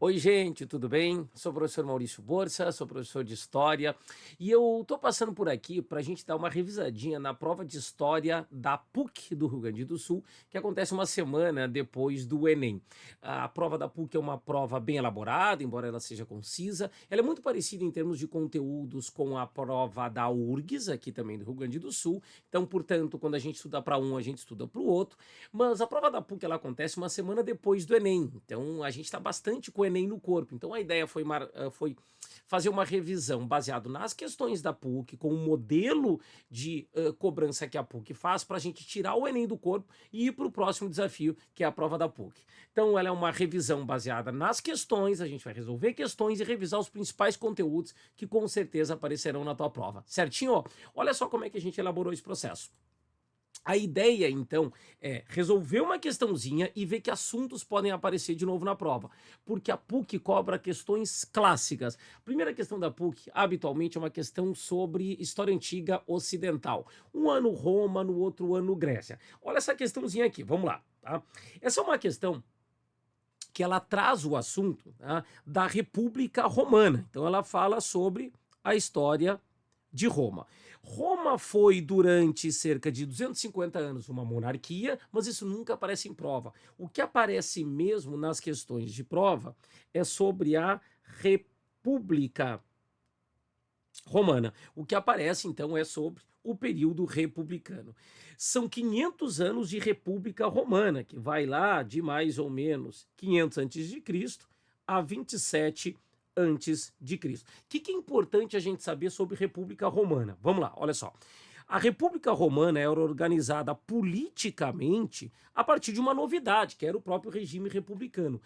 Oi, gente, tudo bem? Sou o professor Maurício Borsa, sou professor de História e eu tô passando por aqui para a gente dar uma revisadinha na prova de História da PUC do Rio Grande do Sul, que acontece uma semana depois do Enem. A prova da PUC é uma prova bem elaborada, embora ela seja concisa. Ela é muito parecida em termos de conteúdos com a prova da URGS, aqui também do Rio Grande do Sul. Então, portanto, quando a gente estuda para um, a gente estuda para o outro. Mas a prova da PUC ela acontece uma semana depois do Enem. Então, a gente está bastante com o Enem no corpo. Então a ideia foi fazer uma revisão baseado nas questões da PUC, com o modelo de cobrança que a PUC faz, para a gente tirar o Enem do corpo e ir para o próximo desafio, que é a prova da PUC. Então ela é uma revisão baseada nas questões, a gente vai resolver questões e revisar os principais conteúdos que com certeza aparecerão na tua prova. Certinho? Olha só como é que a gente elaborou esse processo. A ideia, então, é resolver uma questãozinha e ver que assuntos podem aparecer de novo na prova, porque a PUC cobra questões clássicas. A primeira questão da PUC, habitualmente, é uma questão sobre história antiga ocidental. Um ano Roma, no outro ano Grécia. Olha essa questãozinha aqui, vamos lá. Tá? Essa é uma questão que ela traz o assunto, tá, da República Romana. Então, ela fala sobre a história de Roma. Roma foi durante cerca de 250 anos uma monarquia, mas isso nunca aparece em prova. O que aparece mesmo nas questões de prova é sobre a República Romana. O que aparece então é sobre o período republicano. São 500 anos de República Romana, que vai lá de mais ou menos 500 antes de Cristo a 27 antes de Cristo. O que é importante a gente saber sobre República Romana? Vamos lá, olha só. A República Romana era organizada politicamente a partir de uma novidade, que era o próprio regime republicano.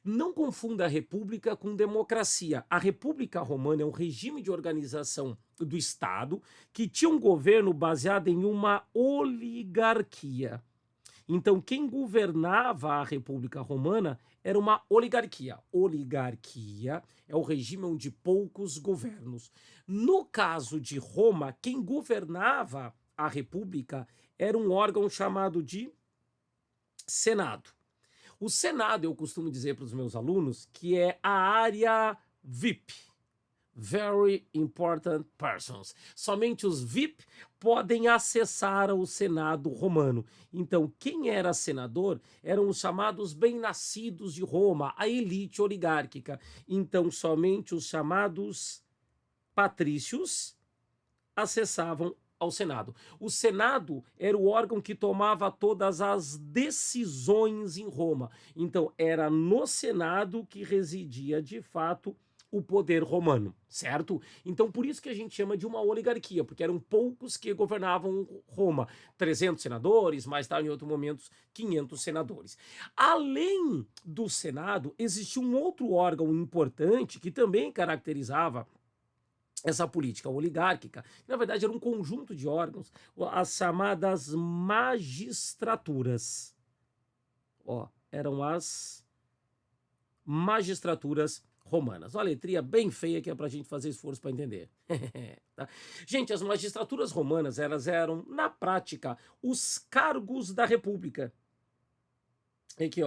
Não confunda a república com democracia. A República Romana é um regime de organização do Estado que tinha um governo baseado em uma oligarquia. Então, quem governava a República Romana era uma oligarquia. Oligarquia é o regime onde poucos governam. No caso de Roma, quem governava a República era um órgão chamado de Senado. O Senado, eu costumo dizer para os meus alunos, que é a área VIP. Very Important Persons. Somente os VIP podem acessar o Senado romano. Então, quem era senador eram os chamados bem-nascidos de Roma, a elite oligárquica. Então, somente os chamados patrícios acessavam ao Senado. O Senado era o órgão que tomava todas as decisões em Roma. Então, era no Senado que residia, de fato, o poder romano, certo? Então, por isso que a gente chama de uma oligarquia, porque eram poucos que governavam Roma. 300 senadores, mais tarde, em outros momentos, 500 senadores. Além do Senado, existia um outro órgão importante que também caracterizava essa política oligárquica, que na verdade era um conjunto de órgãos, as chamadas magistraturas. Eram as magistraturas romanas. Uma letria bem feia que é para a gente fazer esforço para entender. Tá? Gente, as magistraturas romanas, elas eram, na prática, os cargos da república. Aqui,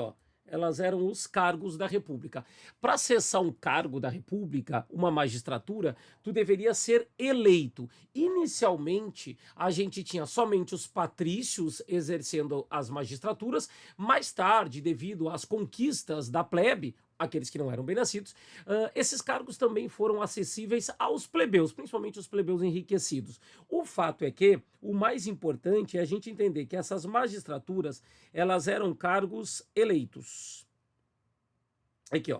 elas eram os cargos da República. Para acessar um cargo da República, uma magistratura, tu deveria ser eleito. Inicialmente, a gente tinha somente os patrícios exercendo as magistraturas. Mais tarde, devido às conquistas da plebe, aqueles que não eram bem-nascidos, esses cargos também foram acessíveis aos plebeus, principalmente os plebeus enriquecidos. O fato é que o mais importante é a gente entender que essas magistraturas, elas eram cargos eleitos. Aqui,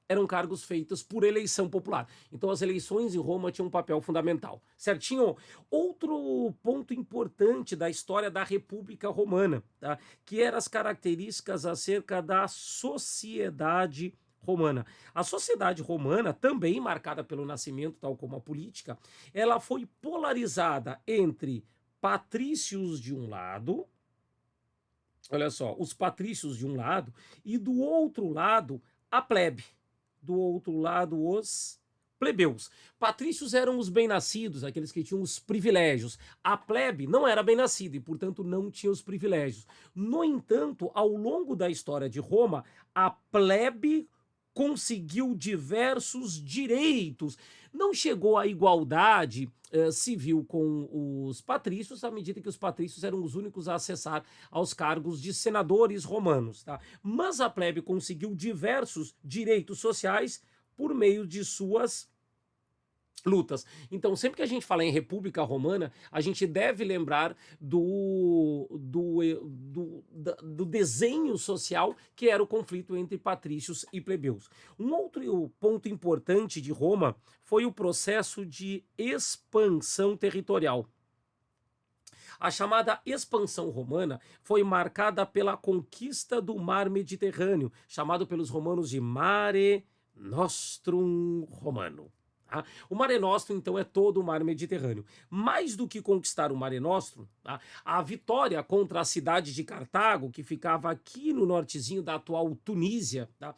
eram cargos feitos por eleição popular. Então as eleições em Roma tinham um papel fundamental, certinho? Outro ponto importante da história da República Romana, tá? Que eram as características acerca da sociedade romana. A sociedade romana, também marcada pelo nascimento, tal como a política, ela foi polarizada entre patrícios de um lado, olha só, os patrícios de um lado, e do outro lado, a plebe. Do outro lado, os plebeus. Patrícios eram os bem-nascidos, aqueles que tinham os privilégios. A plebe não era bem-nascida e, portanto, não tinha os privilégios. No entanto, ao longo da história de Roma, a plebe conseguiu diversos direitos. Não chegou à igualdade civil com os patrícios, à medida que os patrícios eram os únicos a acessar aos cargos de senadores romanos, tá? Mas a plebe conseguiu diversos direitos sociais por meio de suas lutas. Então, sempre que a gente fala em República Romana, a gente deve lembrar do desenho social que era o conflito entre patrícios e plebeus. Um outro ponto importante de Roma foi o processo de expansão territorial. A chamada expansão romana foi marcada pela conquista do mar Mediterrâneo, chamado pelos romanos de Mare Nostrum Romano. Tá? O Mare Nostrum, então, é todo o mar Mediterrâneo. Mais do que conquistar o Mare Nostrum, tá? A vitória contra a cidade de Cartago, que ficava aqui no nortezinho da atual Tunísia, tá?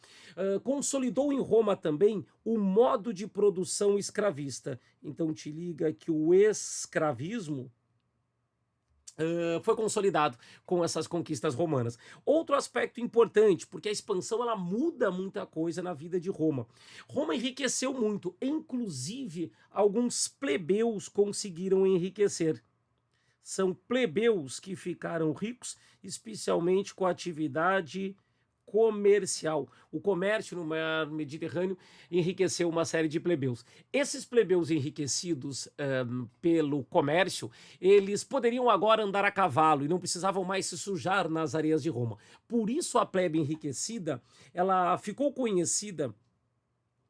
Consolidou em Roma também o modo de produção escravista. Então, te liga que o escravismo foi consolidado com essas conquistas romanas. Outro aspecto importante, porque a expansão ela muda muita coisa na vida de Roma. Roma enriqueceu muito, inclusive alguns plebeus conseguiram enriquecer. São plebeus que ficaram ricos, especialmente com a atividade comercial. O comércio no mar Mediterrâneo enriqueceu uma série de plebeus. Esses plebeus enriquecidos pelo comércio, eles poderiam agora andar a cavalo e não precisavam mais se sujar nas areias de Roma. Por isso a plebe enriquecida, ela ficou conhecida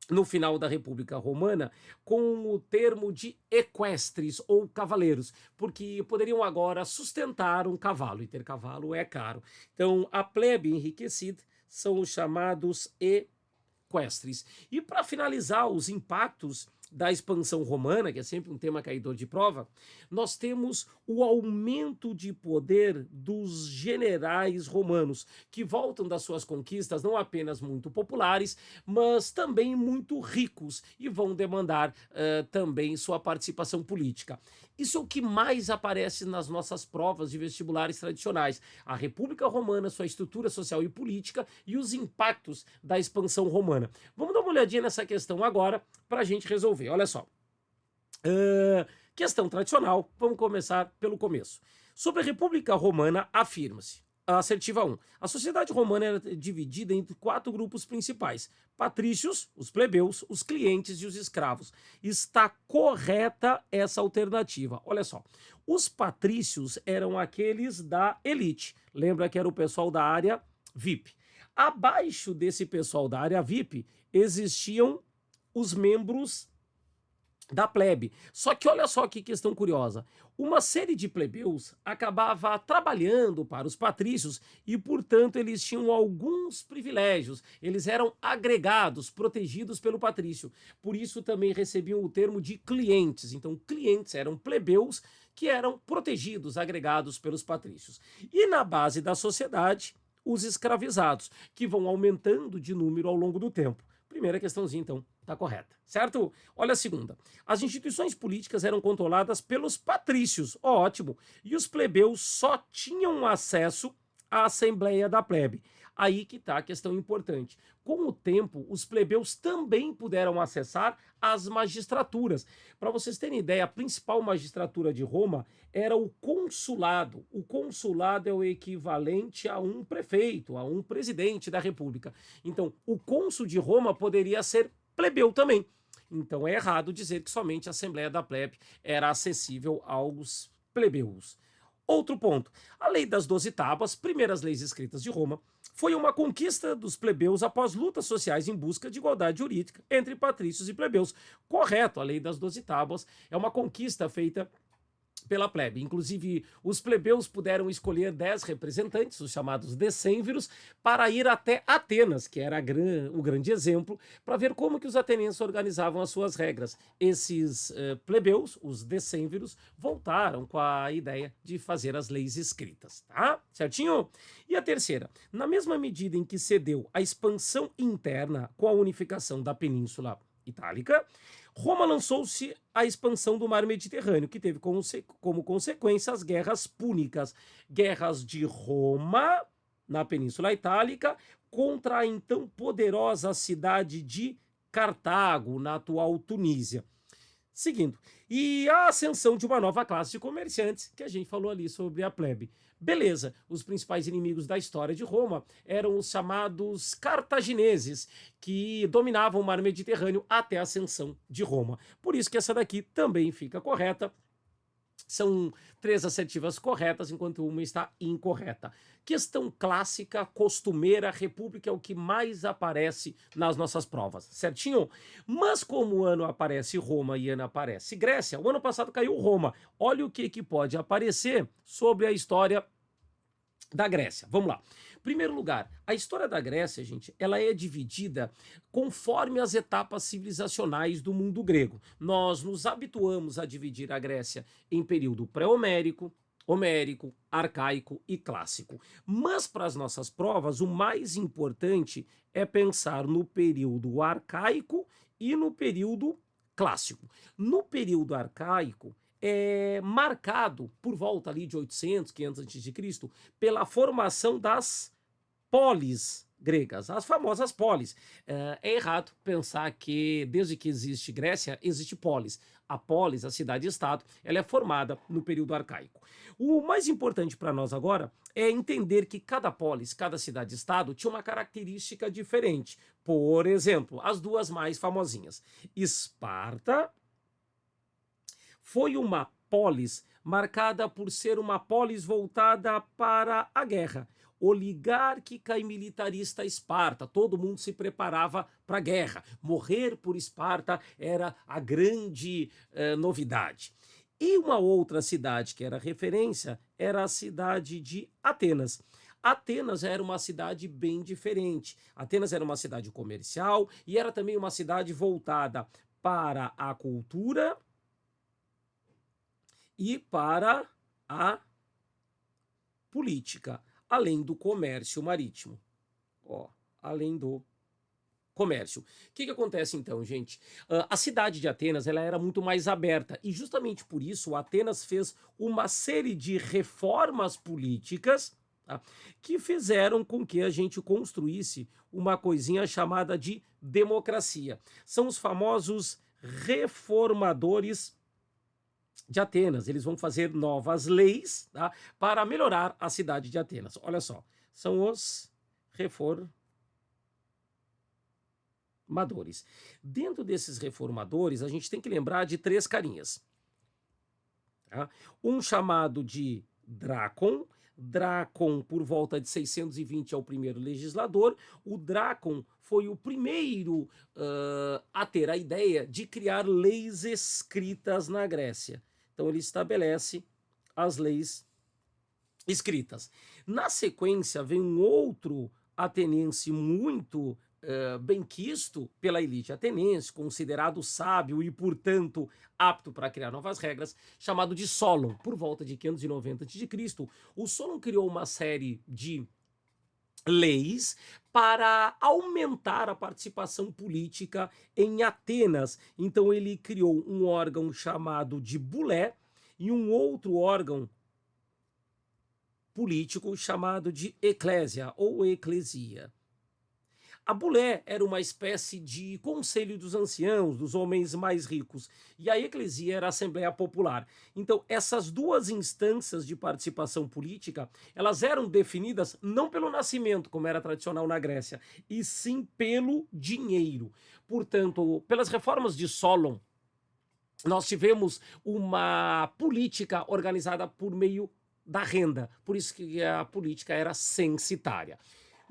no final da República Romana com o termo de equestres ou cavaleiros, porque poderiam agora sustentar um cavalo, e ter cavalo é caro. Então, a plebe enriquecida são os chamados equestres. E para finalizar os impactos da expansão romana, que é sempre um tema caidor de prova, nós temos o aumento de poder dos generais romanos, que voltam das suas conquistas não apenas muito populares, mas também muito ricos e vão demandar também sua participação política. Isso é o que mais aparece nas nossas provas de vestibulares tradicionais. A República Romana, sua estrutura social e política e os impactos da expansão romana. Vamos dar uma olhadinha nessa questão agora para a gente resolver. Olha só. Questão tradicional, vamos começar pelo começo. Sobre a República Romana, afirma-se. Assertiva 1. A sociedade romana era dividida entre 4 grupos principais: patrícios, os plebeus, os clientes e os escravos. Está correta essa alternativa. Olha só, os patrícios eram aqueles da elite. Lembra que era o pessoal da área VIP. Abaixo desse pessoal da área VIP existiam os membros da plebe. Só que olha só que questão curiosa. Uma série de plebeus acabava trabalhando para os patrícios e, portanto, eles tinham alguns privilégios. Eles eram agregados, protegidos pelo patrício. Por isso também recebiam o termo de clientes. Então, clientes eram plebeus que eram protegidos, agregados pelos patrícios. E na base da sociedade, os escravizados, que vão aumentando de número ao longo do tempo. Primeira questãozinha, então, está correta, certo? Olha a segunda. As instituições políticas eram controladas pelos patrícios, ótimo, e os plebeus só tinham acesso à Assembleia da Plebe. Aí que está a questão importante. Com o tempo, os plebeus também puderam acessar as magistraturas. Para vocês terem ideia, a principal magistratura de Roma era o consulado. O consulado é o equivalente a um prefeito, a um presidente da República. Então, o cônsul de Roma poderia ser plebeu também. Então, é errado dizer que somente a Assembleia da Plebe era acessível aos plebeus. Outro ponto, a Lei das 12 Tábuas, primeiras leis escritas de Roma, foi uma conquista dos plebeus após lutas sociais em busca de igualdade jurídica entre patrícios e plebeus. Correto, a Lei das 12 Tábuas é uma conquista feita pela plebe. Inclusive, os plebeus puderam escolher 10 representantes, os chamados decênviros, para ir até Atenas, que era o grande exemplo, para ver como que os atenienses organizavam as suas regras. Esses plebeus, os decênviros, voltaram com a ideia de fazer as leis escritas, tá? Certinho? E a terceira, na mesma medida em que cedeu a expansão interna com a unificação da Península Itálica, Roma lançou-se à expansão do mar Mediterrâneo, que teve como consequência as guerras púnicas. Guerras de Roma na Península Itálica contra a então poderosa cidade de Cartago, na atual Tunísia. Seguindo, e a ascensão de uma nova classe de comerciantes, que a gente falou ali sobre a plebe. Beleza, os principais inimigos da história de Roma eram os chamados cartagineses, que dominavam o mar Mediterrâneo até a ascensão de Roma. Por isso que essa daqui também fica correta. São 3 assertivas corretas, enquanto uma está incorreta. Questão clássica, costumeira, república é o que mais aparece nas nossas provas, certinho? Mas como o ano aparece Roma e ano aparece Grécia, o ano passado caiu Roma. Olha o que pode aparecer sobre a história da Grécia. Vamos lá. Primeiro lugar, a história da Grécia, gente, ela é dividida conforme as etapas civilizacionais do mundo grego. Nós nos habituamos a dividir a Grécia em período pré-homérico, homérico, arcaico e clássico. Mas para as nossas provas, o mais importante é pensar no período arcaico e no período clássico. No período arcaico, é marcado por volta ali de 800, 500 a.C., pela formação das polis gregas, as famosas polis. É errado pensar que desde que existe Grécia, existe polis. A polis, a cidade-estado, ela é formada no período arcaico. O mais importante para nós agora é entender que cada polis, cada cidade-estado tinha uma característica diferente. Por exemplo, as duas mais famosinhas. Esparta foi uma polis marcada por ser uma polis voltada para a guerra. Oligárquica e militarista Esparta, todo mundo se preparava para a guerra. Morrer por Esparta era a grande novidade. E uma outra cidade que era referência era a cidade de Atenas. Atenas era uma cidade bem diferente. Atenas era uma cidade comercial e era também uma cidade voltada para a cultura e para a política, além do comércio marítimo. Além do comércio. O que acontece então, gente? A cidade de Atenas ela era muito mais aberta e justamente por isso Atenas fez uma série de reformas políticas, tá, que fizeram com que a gente construísse uma coisinha chamada de democracia. São os famosos reformadores de Atenas. Eles vão fazer novas leis, tá, para melhorar a cidade de Atenas. Olha só, são os reformadores. Dentro desses reformadores, a gente tem que lembrar de 3 carinhas. Tá? Um chamado de Drácon. Drácon, por volta de 620, é o primeiro legislador. O Drácon foi o primeiro a ter a ideia de criar leis escritas na Grécia. Então ele estabelece as leis escritas. Na sequência, vem um outro ateniense muito benquisto pela elite ateniense, considerado sábio e, portanto, apto para criar novas regras, chamado de Solon. Por volta de 590 a.C., o Solon criou uma série de leis para aumentar a participação política em Atenas. Então ele criou um órgão chamado de bulé e um outro órgão político chamado de eclésia ou eclesia. A bulé era uma espécie de conselho dos anciãos, dos homens mais ricos, e a eclesia era a Assembleia Popular. Então, essas duas instâncias de participação política, elas eram definidas não pelo nascimento, como era tradicional na Grécia, e sim pelo dinheiro. Portanto, pelas reformas de Solon, nós tivemos uma política organizada por meio da renda, por isso que a política era censitária.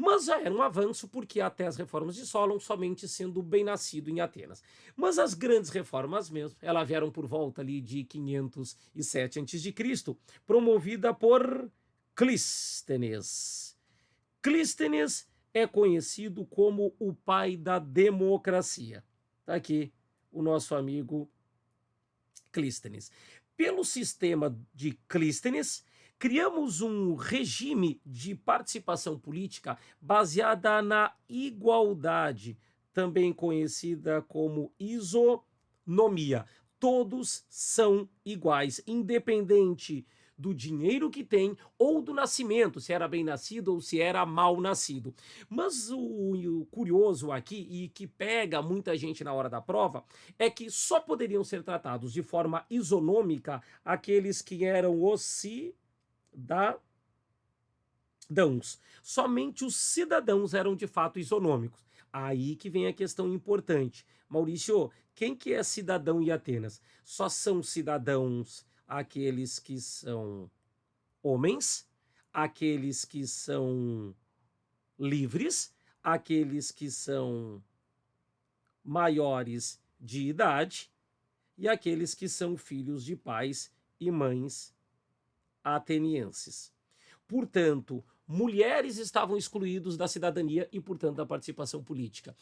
Mas já era um avanço, porque até as reformas de Solon, somente sendo bem nascido em Atenas. Mas as grandes reformas mesmo, elas vieram por volta ali de 507 a.C., promovida por Clístenes. Clístenes é conhecido como o pai da democracia. Está aqui o nosso amigo Clístenes. Pelo sistema de Clístenes, criamos um regime de participação política baseada na igualdade, também conhecida como isonomia. Todos são iguais, independente do dinheiro que tem ou do nascimento, se era bem nascido ou se era mal nascido. Mas o curioso aqui, e que pega muita gente na hora da prova, é que só poderiam ser tratados de forma isonômica aqueles que eram os cidadãos. Somente os cidadãos eram de fato isonômicos. Aí que vem a questão importante. Maurício, quem que é cidadão em Atenas? Só são cidadãos aqueles que são homens, aqueles que são livres, aqueles que são maiores de idade e aqueles que são filhos de pais e mães atenienses. Portanto, mulheres estavam excluídos da cidadania e, portanto, da participação política.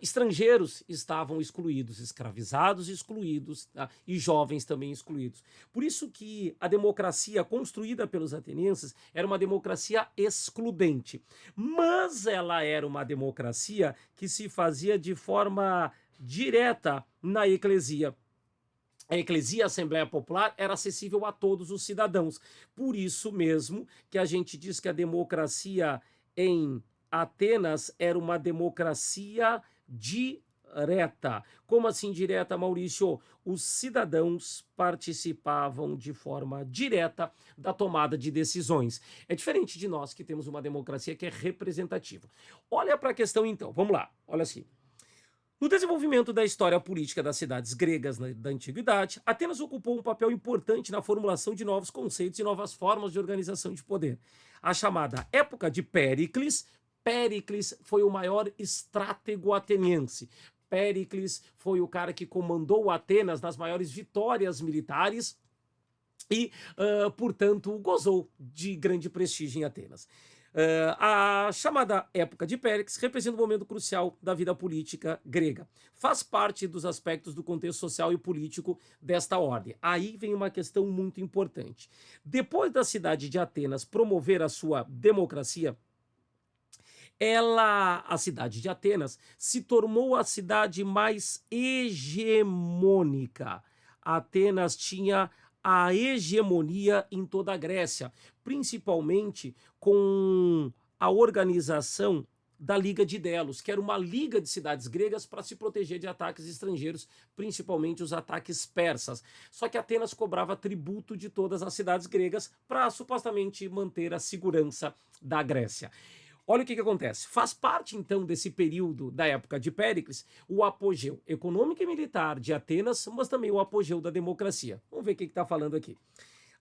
Estrangeiros estavam excluídos, escravizados excluídos, tá? E jovens também excluídos. Por isso que a democracia construída pelos atenienses era uma democracia excludente. Mas ela era uma democracia que se fazia de forma direta na eclesia. A eclesia, a Assembleia Popular, era acessível a todos os cidadãos. Por isso mesmo que a gente diz que a democracia em Atenas era uma democracia direta. Como assim direta, Maurício? Os cidadãos participavam de forma direta da tomada de decisões. É diferente de nós que temos uma democracia que é representativa. Olha para a questão então, vamos lá, olha assim. No desenvolvimento da história política das cidades gregas da antiguidade, Atenas ocupou um papel importante na formulação de novos conceitos e novas formas de organização de poder. A chamada época de Péricles. Péricles foi o maior estratego ateniense. Péricles foi o cara que comandou Atenas nas maiores vitórias militares e, portanto, gozou de grande prestígio em Atenas. A chamada época de Péricles representa um momento crucial da vida política grega. Faz parte dos aspectos do contexto social e político desta ordem. Aí vem uma questão muito importante. Depois da cidade de Atenas promover a sua democracia, a cidade de Atenas se tornou a cidade mais hegemônica. Atenas tinha a hegemonia em toda a Grécia, principalmente com a organização da Liga de Delos, que era uma liga de cidades gregas para se proteger de ataques estrangeiros, principalmente os ataques persas. Só que Atenas cobrava tributo de todas as cidades gregas para supostamente manter a segurança da Grécia. Olha o que acontece. Faz parte, então, desse período da época de Péricles, o apogeu econômico e militar de Atenas, mas também o apogeu da democracia. Vamos ver o que está falando aqui.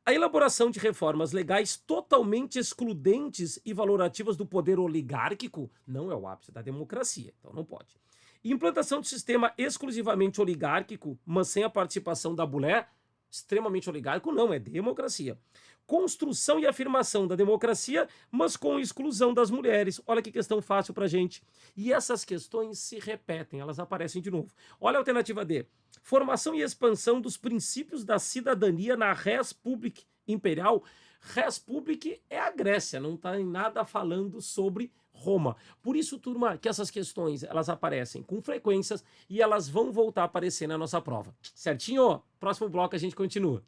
A elaboração de reformas legais totalmente excludentes e valorativas do poder oligárquico não é o ápice da democracia, então não pode. Implantação de sistema exclusivamente oligárquico, mas sem a participação da mulher, extremamente oligárquico, não, é democracia. Construção e afirmação da democracia, mas com exclusão das mulheres. Olha que questão fácil pra gente. E essas questões se repetem, elas aparecem de novo. Olha a alternativa D. Formação e expansão dos princípios da cidadania na res public imperial. Res public é a Grécia, não está em nada falando sobre Roma. Por isso, turma, que essas questões elas aparecem com frequências e elas vão voltar a aparecer na nossa prova. Certinho? Próximo bloco a gente continua.